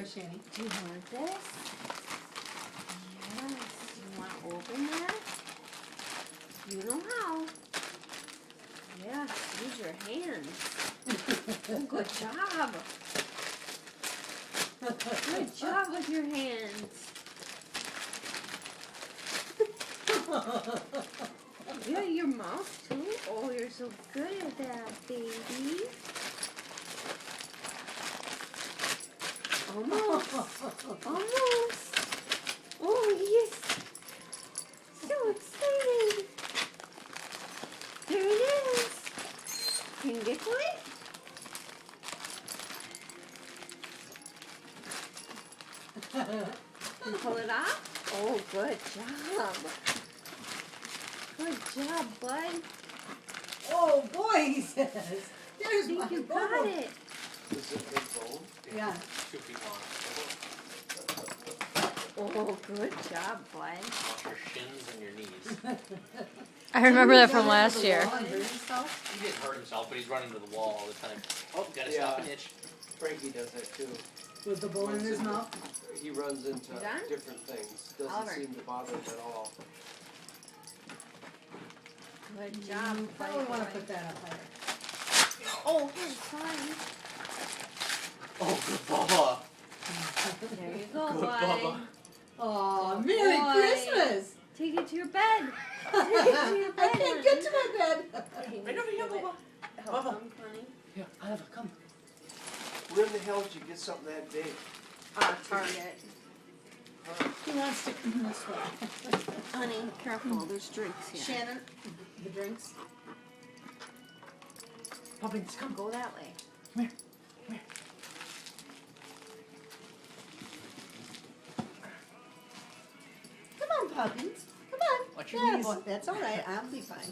Shani. Do you want this? Yes. Do you want to open that? You know how. Yes, use your hands. Oh, good job. Good job with your hands. Yeah, your mouth too. Oh, you're so good at that, baby. Almost. Almost. Oh, yes. So excited. There it is. Can you get to it? And pull it off? Oh, good job. Good job, bud. Oh boy, he says. I There's think my you bone. got it. Is it big bone? Yeah. 2 feet long. Oh, good job, bud. Watch your shins and your knees. I remember that from Didn't he run last into the year. wall and hurt himself? He didn't hurt himself, but he's running to the wall all the time. Oh, gotta Yeah. stop an itch. Frankie does that too. With the bone in his mouth? He runs into You done? different things. Doesn't Oliver. seem to bother him at all. Good job, bud. Probably want to put that up higher. Oh, sorry. Oh, good Bubba. There you go, Good bud. Bubba. Oh, Good Merry boy. Christmas! Take it to your bed. Take it to your bed. I can't get to my bed. Right over here, Bubba. Help Bubba. him, honey. Here, Oliver, come. Where in the hell did you get something that big? Target. He wants to come this way. Honey, careful. There's drinks here. Shannon, the drinks. Puppins, come. Go that way. Come here. Come here. Come on, puppies. Come on. Watch your Yes, knees. that's all right. I'll be fine.